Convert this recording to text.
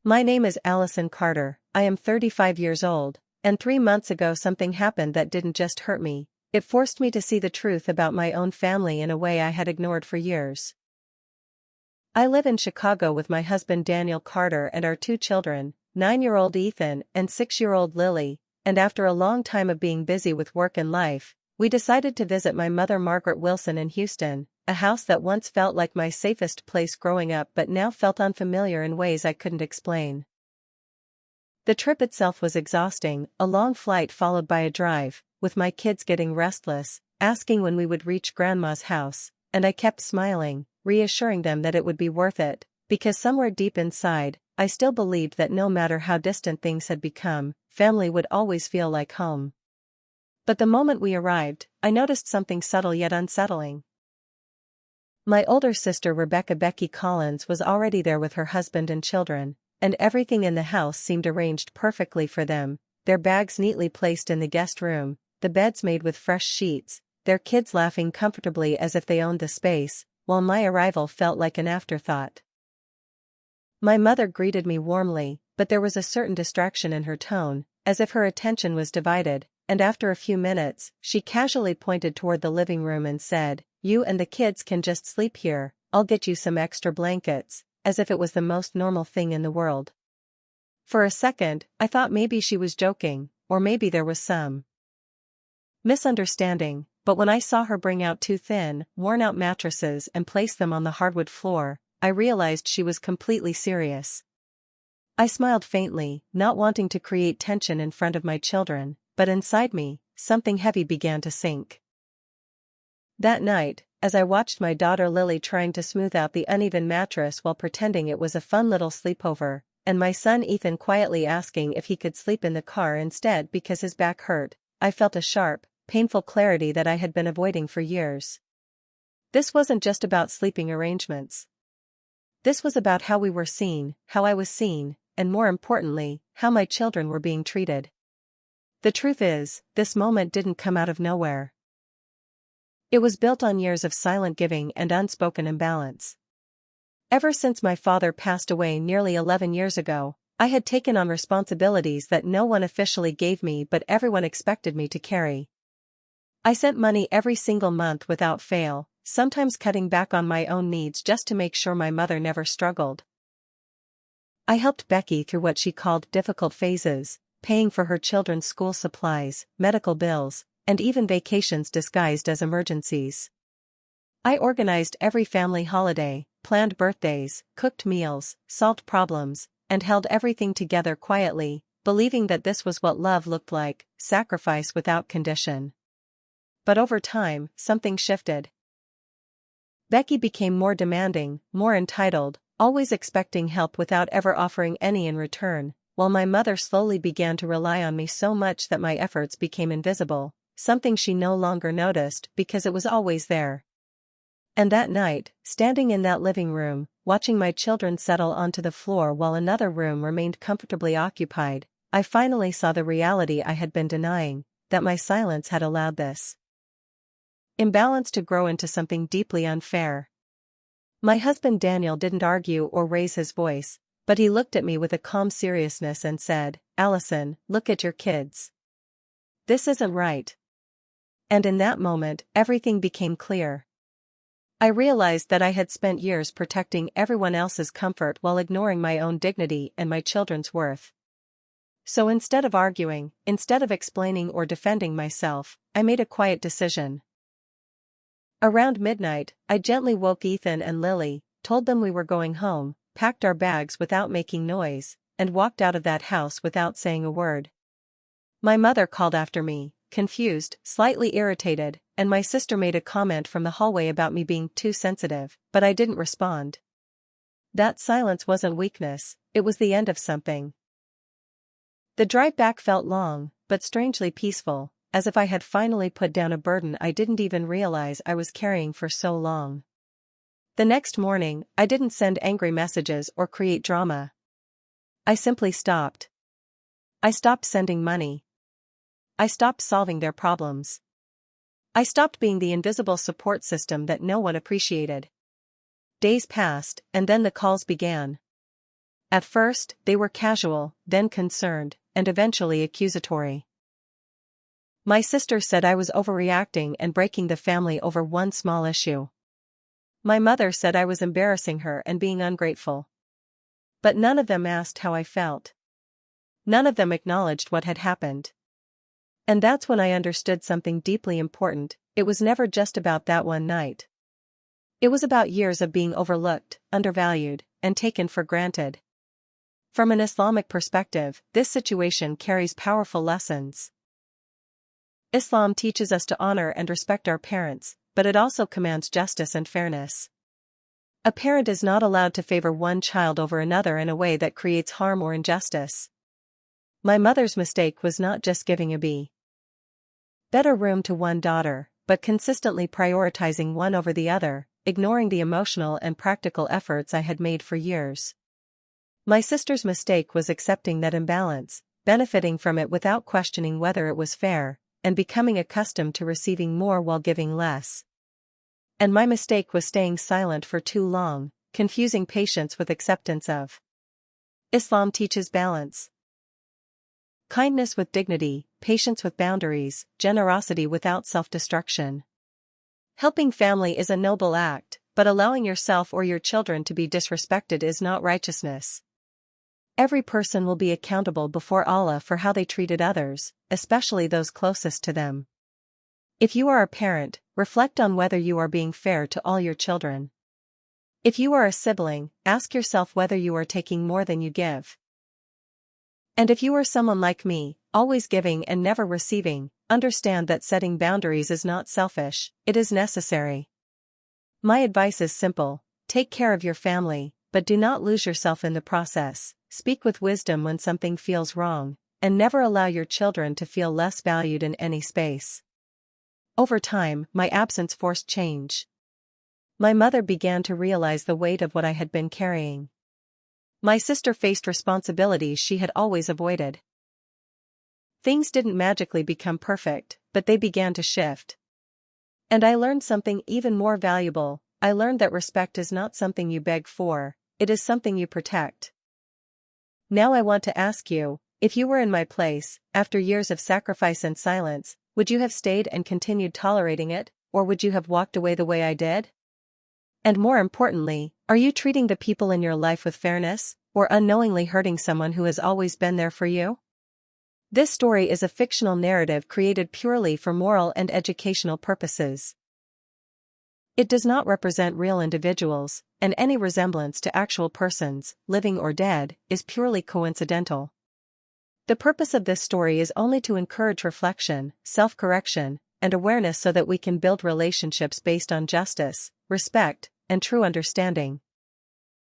My name is Alyson Carter, I am 35 years old, and 3 months ago something happened that didn't just hurt me, it forced me to see the truth about my own family in a way I had ignored for years. I live in Chicago with my husband Daniel Carter and our 2 children, 9-year-old Ethan and 6-year-old Lily, and after a long time of being busy with work and life, we decided to visit my mother Margaret Wilson in Houston, a house that once felt like my safest place growing up but now felt unfamiliar in ways I couldn't explain. The trip itself was exhausting, a long flight followed by a drive, with my kids getting restless, asking when we would reach Grandma's house, and I kept smiling, reassuring them that it would be worth it, because somewhere deep inside, I still believed that no matter how distant things had become, family would always feel like home. But the moment we arrived, I noticed something subtle yet unsettling. My older sister Rebecca Becky Collins was already there with her husband and children, and everything in the house seemed arranged perfectly for them, their bags neatly placed in the guest room, the beds made with fresh sheets, their kids laughing comfortably as if they owned the space, while my arrival felt like an afterthought. My mother greeted me warmly, but there was a certain distraction in her tone, as if her attention was divided, and after a few minutes, she casually pointed toward the living room and said, "You and the kids can just sleep here, I'll get you some extra blankets," as if it was the most normal thing in the world. For a second, I thought maybe she was joking, or maybe there was some misunderstanding, but when I saw her bring out 2 thin, worn-out mattresses and place them on the hardwood floor, I realized she was completely serious. I smiled faintly, not wanting to create tension in front of my children, but inside me, something heavy began to sink. That night, as I watched my daughter Lily trying to smooth out the uneven mattress while pretending it was a fun little sleepover, and my son Ethan quietly asking if he could sleep in the car instead because his back hurt, I felt a sharp, painful clarity that I had been avoiding for years. This wasn't just about sleeping arrangements. This was about how we were seen, how I was seen, and more importantly, how my children were being treated. The truth is, this moment didn't come out of nowhere. It was built on years of silent giving and unspoken imbalance. Ever since my father passed away nearly 11 years ago, I had taken on responsibilities that no one officially gave me but everyone expected me to carry. I sent money every single month without fail, sometimes cutting back on my own needs just to make sure my mother never struggled. I helped Becky through what she called difficult phases, paying for her children's school supplies, medical bills, and even vacations disguised as emergencies. I organized every family holiday, planned birthdays, cooked meals, solved problems, and held everything together quietly, believing that this was what love looked like, sacrifice without condition. But over time, something shifted. Becky became more demanding, more entitled, always expecting help without ever offering any in return, while my mother slowly began to rely on me so much that my efforts became invisible, something she no longer noticed because it was always there. And that night, standing in that living room, watching my children settle onto the floor while another room remained comfortably occupied, I finally saw the reality I had been denying, that my silence had allowed this imbalance to grow into something deeply unfair. My husband Daniel didn't argue or raise his voice, but he looked at me with a calm seriousness and said, "Alyson, look at your kids. This isn't right." And in that moment, everything became clear. I realized that I had spent years protecting everyone else's comfort while ignoring my own dignity and my children's worth. So instead of arguing, instead of explaining or defending myself, I made a quiet decision. Around midnight, I gently woke Ethan and Lily, told them we were going home, packed our bags without making noise, and walked out of that house without saying a word. My mother called after me, confused, slightly irritated, and my sister made a comment from the hallway about me being too sensitive, but I didn't respond. That silence wasn't weakness, it was the end of something. The drive back felt long, but strangely peaceful, as if I had finally put down a burden I didn't even realize I was carrying for so long. The next morning, I didn't send angry messages or create drama. I simply stopped. I stopped sending money. I stopped solving their problems. I stopped being the invisible support system that no one appreciated. Days passed, and then the calls began. At first, they were casual, then concerned, and eventually accusatory. My sister said I was overreacting and breaking the family over one small issue. My mother said I was embarrassing her and being ungrateful. But none of them asked how I felt. None of them acknowledged what had happened. And that's when I understood something deeply important. It was never just about that one night. It was about years of being overlooked, undervalued, and taken for granted. From an Islamic perspective, this situation carries powerful lessons. Islam teaches us to honor and respect our parents, but it also commands justice and fairness. A parent is not allowed to favor one child over another in a way that creates harm or injustice. My mother's mistake was not just giving a better room to one daughter, but consistently prioritizing one over the other, ignoring the emotional and practical efforts I had made for years. My sister's mistake was accepting that imbalance, benefiting from it without questioning whether it was fair, and becoming accustomed to receiving more while giving less. And my mistake was staying silent for too long, confusing patience with acceptance of. Islam teaches balance. Kindness with dignity, patience with boundaries, generosity without self-destruction. Helping family is a noble act, but allowing yourself or your children to be disrespected is not righteousness. Every person will be accountable before Allah for how they treated others, especially those closest to them. If you are a parent, reflect on whether you are being fair to all your children. If you are a sibling, ask yourself whether you are taking more than you give. And if you are someone like me, always giving and never receiving, understand that setting boundaries is not selfish, it is necessary. My advice is simple: take care of your family, but do not lose yourself in the process. Speak with wisdom when something feels wrong, and never allow your children to feel less valued in any space. Over time, my absence forced change. My mother began to realize the weight of what I had been carrying. My sister faced responsibilities she had always avoided. Things didn't magically become perfect, but they began to shift. And I learned something even more valuable. I learned that respect is not something you beg for, it is something you protect. Now I want to ask you, if you were in my place, after years of sacrifice and silence, would you have stayed and continued tolerating it, or would you have walked away the way I did? And more importantly, are you treating the people in your life with fairness, or unknowingly hurting someone who has always been there for you? This story is a fictional narrative created purely for moral and educational purposes. It does not represent real individuals, and any resemblance to actual persons, living or dead, is purely coincidental. The purpose of this story is only to encourage reflection, self-correction, and awareness so that we can build relationships based on justice, respect, and true understanding.